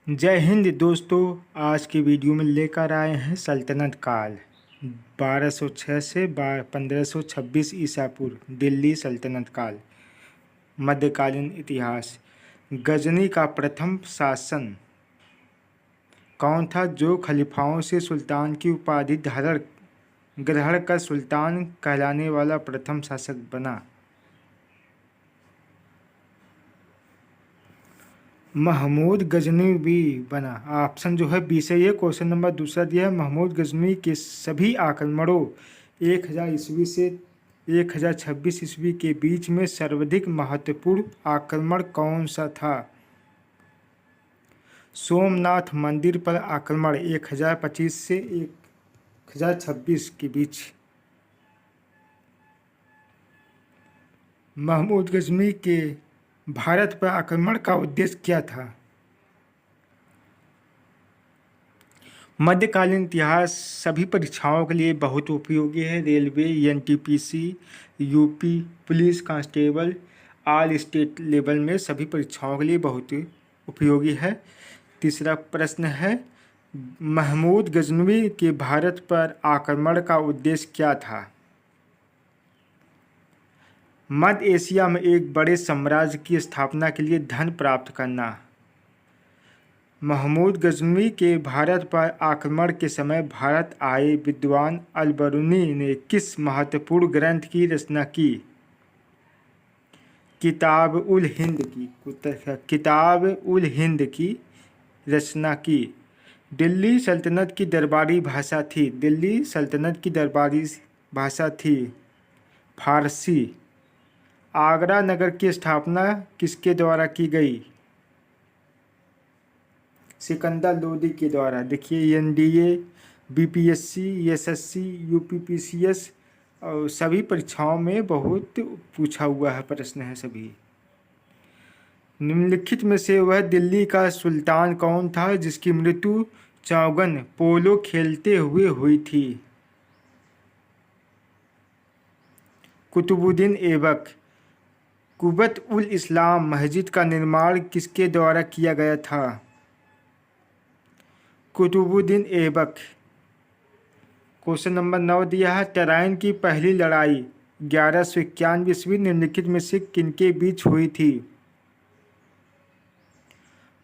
जय हिंद दोस्तों। आज की वीडियो में लेकर आए हैं सल्तनत काल 1206 से 1526 ईसा पूर्व दिल्ली सल्तनत काल। मध्यकालीन इतिहास। गजनी का प्रथम शासन कौन था जो खलीफाओं से सुल्तान की उपाधि धारण ग्रहण कर सुल्तान कहलाने वाला प्रथम शासक बना? महमूद गजनवी बना। ऑप्शन जो है बी से ये क्वेश्चन नंबर दूसरा दिया है। महमूद गजनवी के सभी आक्रमणों 1000 ईस्वी से 1026 ईस्वी के बीच में सर्वाधिक महत्वपूर्ण आक्रमण कौन सा था? सोमनाथ मंदिर पर आक्रमण 1025 से 1026 के बीच। महमूद गजनवी के भारत पर आक्रमण का उद्देश्य क्या था? मध्यकालीन इतिहास सभी परीक्षाओं के लिए बहुत उपयोगी है। Railway, NTPC, UP police constable, all state level में सभी परीक्षाओं के लिए बहुत उपयोगी है। तीसरा प्रश्न है, महमूद गजनवी के भारत पर आक्रमण का उद्देश्य क्या था? मध्य एशिया में एक बड़े साम्राज्य की स्थापना के लिए धन प्राप्त करना। महमूद गजनवी के भारत पर आक्रमण के समय भारत आए विद्वान अल-बरूनी ने किस महत्वपूर्ण ग्रंथ की रचना की? किताब उल हिंद की रचना की। दिल्ली सल्तनत की दरबारी भाषा थी फारसी। आगरा नगर की स्थापना किसके द्वारा की गई? सिकंदर लोदी के द्वारा। देखिए एनडीए, बीपीएससी, एसएससी, यूपीपीसीएस और सभी परीक्षाओं में बहुत पूछा हुआ है प्रश्न है सभी। निम्नलिखित में से वह दिल्ली का सुल्तान कौन था जिसकी मृत्यु चौगन पोलो खेलते हुए हुई थी? कुतुबुद्दीन ऐबक। कुबत उल इस्लाम मस्जिद का निर्माण किसके द्वारा किया गया था? कुतुबुद्दीन ऐबक। क्वेश्चन नंबर 9 दिया है, तराइन की पहली लड़ाई 1191 ईस्वी निम्नलिखित में से किनके बीच हुई थी?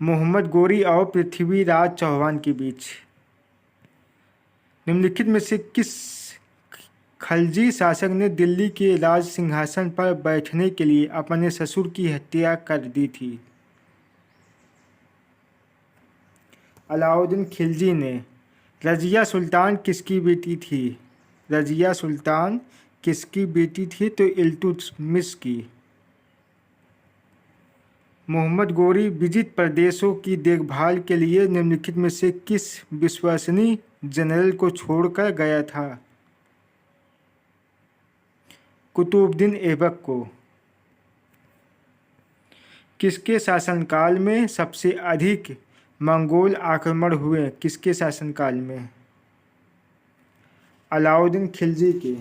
मोहम्मद गोरी और पृथ्वीराज चौहान के बीच। निम्नलिखित में से किस खलजी शासक ने दिल्ली के राज सिंहासन पर बैठने के लिए अपने ससुर की हत्या कर दी थी? अलाउद्दीन खिलजी ने। रजिया सुल्तान किसकी बेटी थी? रजिया सुल्तान किसकी बेटी थी? तो इल्तुतमिश की। मोहम्मद गोरी विजित प्रदेशों की देखभाल के लिए निम्नलिखित में से किस विश्वसनीय जनरल को छोड़कर गया था? कुतुबुद्दीन ऐबक को। किसके शासनकाल में सबसे अधिक मंगोल आक्रमण हुए? किसके शासनकाल में? अलाउद्दीन खिलजी के।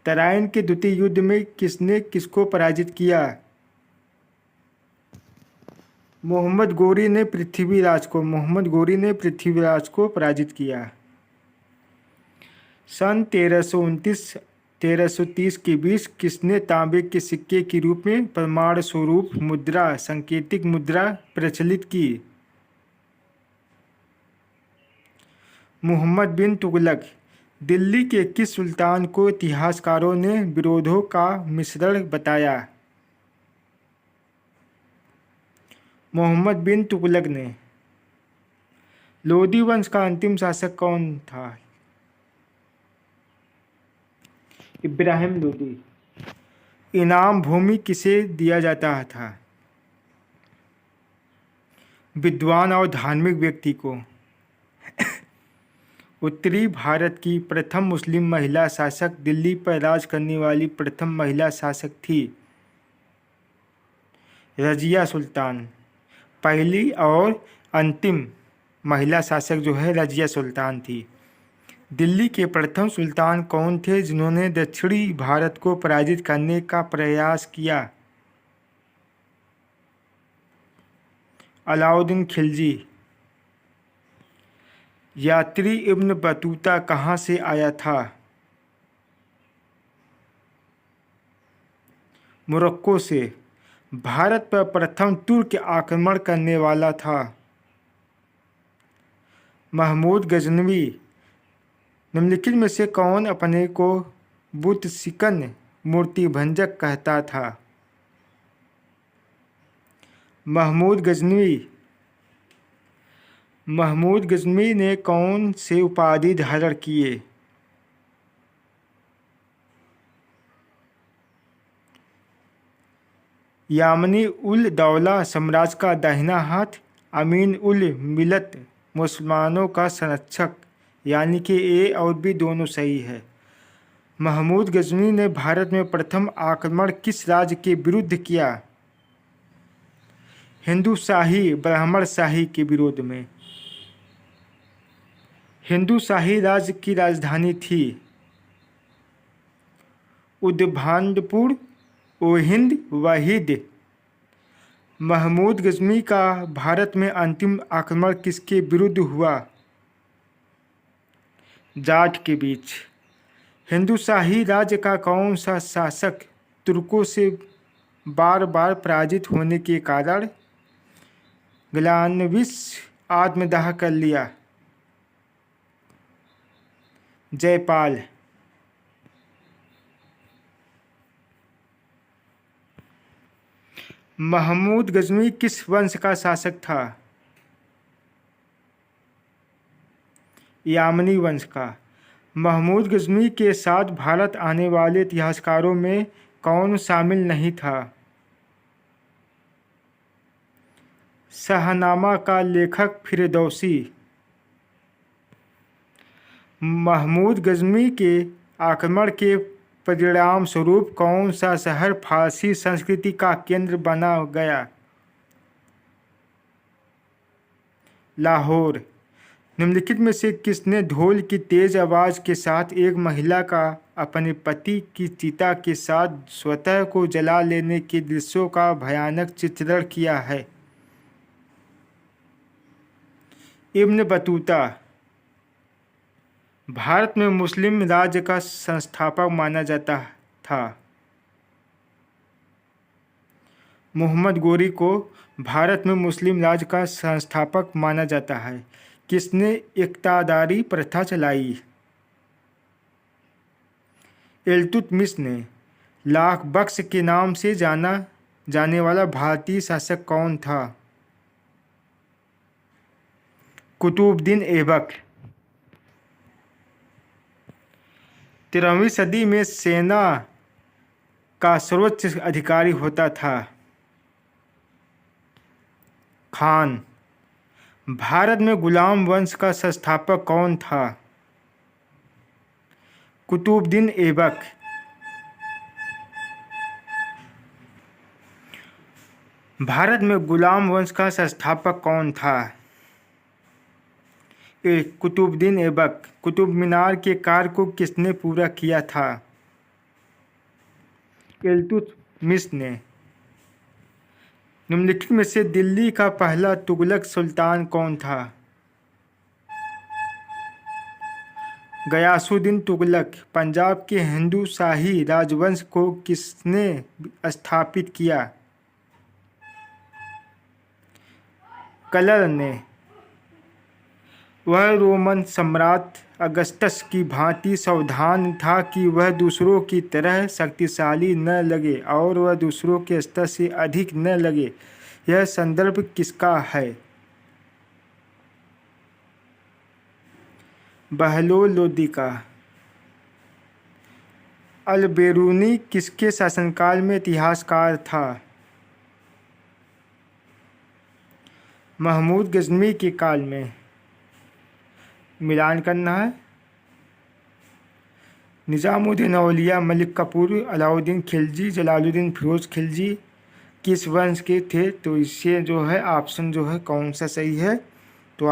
तराइन के द्वितीय युद्ध में किसने किसको पराजित किया? मोहम्मद गोरी ने पृथ्वीराज को पराजित किया। सन 1330 के बीच किसने तांबे के सिक्के के रूप में प्रमाण स्वरूप मुद्रा सांकेतिक मुद्रा प्रचलित की? मुहम्मद बिन तुगलक। दिल्ली के किस सुल्तान को इतिहासकारों ने विरोधों का मिश्रण बताया? मोहम्मद बिन तुगलक ने। लोदी वंश का अंतिम शासक कौन था? इब्राहिम लोदी। इनाम भूमि किसे दिया जाता था? विद्वान और धार्मिक व्यक्ति को। उत्तरी भारत की प्रथम मुस्लिम महिला शासक दिल्ली पर राज करने वाली प्रथम महिला शासक थी रजिया सुल्तान। पहली और अंतिम महिला शासक जो है रजिया सुल्तान थी। दिल्ली के प्रथम सुल्तान कौन थे जिन्होंने दक्षिणी भारत को पराजित करने का प्रयास किया? अलाउद्दीन खिलजी। यात्री इब्न बतूता कहाँ से आया था? मोरक्को से। भारत पर प्रथम तुर्क आक्रमण करने वाला था? महमूद गजनवी। निम्नलिखित में से कौन अपने को बुत शिकन मूर्ति भंजक कहता था? महमूद गजनवी। महमूद गजनवी ने कौन से उपाधि धारण किए? यामनी उल दौला साम्राज्य का दाहिना हाथ, अमीन उल मिलत मुसलमानों का संरक्षक, यानी कि ए और बी दोनों सही है। महमूद गजनवी ने भारत में प्रथम आक्रमण किस राज्य के विरुद्ध किया? हिंदू शाही ब्राह्मण शाही के विरोध में। हिंदू शाही राज्य की राजधानी थी उद्भांडपुर ओहिंद वाहिद। महमूद गजनवी का भारत में अंतिम आक्रमण किसके विरुद्ध हुआ? जाट के बीच। हिंदू शाही राज्य का कौन सा शासक तुर्कों से बार बार पराजित होने के कारण ग्लानविस आत्मदाह कर लिया? जयपाल। महमूद गजनवी किस वंश का शासक था? यामनी वंश का। महमूद गजनवी के साथ भारत आने वाले इतिहासकारों में कौन शामिल नहीं था? शाहनामा का लेखक फिरदौसी। महमूद गजनवी के आक्रमण के परिणाम स्वरूप कौन सा शहर फारसी संस्कृति का केंद्र बना गया? लाहौर। निम्नलिखित में से किसने ढोल की तेज आवाज़ के साथ एक महिला का अपने पति की चिता के साथ स्वतः को जला लेने के दृश्यों का भयानक चित्रण किया है? Ibn Battuta. भारत में मुस्लिम राज्य का संस्थापक माना जाता था? मोहम्मद गोरी को भारत में मुस्लिम राज्य का संस्थापक माना जाता है। किसने इक्तादारी प्रथा चलाई? इल्तुतमिश ने। लाख बख्श के नाम से जाना जाने वाला भारतीय शासक कौन था? कुतुबुद्दीन ऐबक। 13वीं सदी में सेना का सर्वोच्च अधिकारी होता था? खान। भारत में गुलाम वंश का संस्थापक कौन था? कुतुबुद्दीन ऐबक। भारत में गुलाम वंश का संस्थापक कौन था? कुतुबुद्दीन ऐबक। कुतुब मीनार के कार्य को किसने पूरा किया था? इल्तुतमिश ने। निम्नलिखित में से दिल्ली का पहला तुगलक सुल्तान कौन था? गयासुद्दीन तुगलक। पंजाब के हिंदू शाही राजवंश को किसने स्थापित किया? कलर ने। वह रोमन सम्राट अगस्टस की भांति सावधान था कि वह दूसरों की तरह शक्तिशाली न लगे और वह दूसरों के स्तर से अधिक न लगे। यह संदर्भ किसका है? बहलोल लोदी का। अल-बेरूनी किसके शासनकाल में इतिहासकार था? महमूद गजनवी के काल में। मिलान करना है। निज़ामुद्दीन औलिया, मलिक कफूर, अलाउद्दीन खिलजी, जलालुद्दीन फिरोज खिलजी किस वंश के थे? तो इससे जो है ऑप्शन जो है कौन सा सही है? तो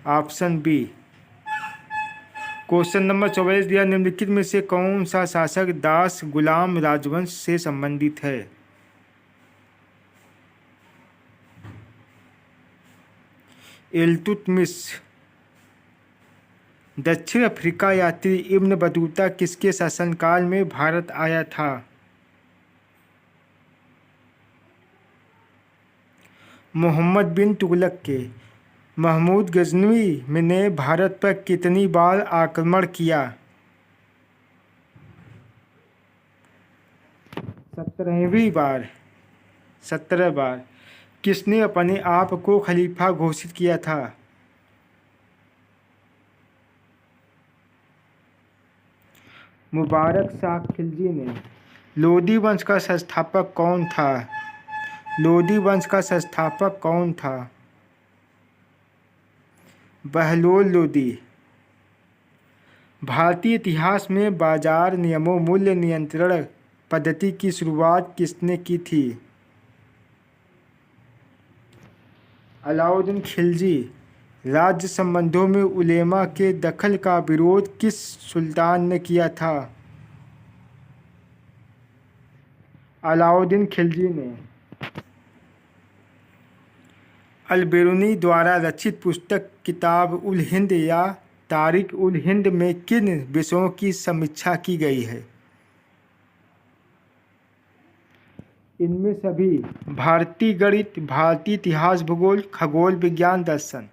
ऑप्शन बी। क्वेश्चन नंबर 44 दिया, निम्नलिखित में से कौन सा शासक दास गुलाम राजवंश से संबंधित है? इल्तुतमिश। दक्षिण अफ्रीका यात्री इब्न बतूता किसके शासनकाल में भारत आया था? मोहम्मद बिन तुगलक के। महमूद गजनवी ने भारत पर कितनी बार आक्रमण किया? 17वीं बार। 17 बार। किसने अपने आप को खलीफा घोषित किया था? मुबारक शाह खिलजी ने। लोदी वंश का संस्थापक कौन था? लोदी वंश का संस्थापक कौन था? बहलोल लोदी। भारतीय इतिहास में बाजार नियमों मूल्य नियंत्रण पद्धति की शुरुआत किसने की थी? अलाउद्दीन खिलजी। राज्य संबंधों में उलेमा के दखल का विरोध किस सुल्तान ने किया था? अलाउद्दीन खिलजी ने। अल-बिरूनी द्वारा रचित पुस्तक किताब उल हिंद या तारीख उल हिंद में किन विषयों की समीक्षा की गई है? इनमें सभी भारतीय गणित, भारतीय इतिहास, भूगोल, खगोल विज्ञान, दर्शन।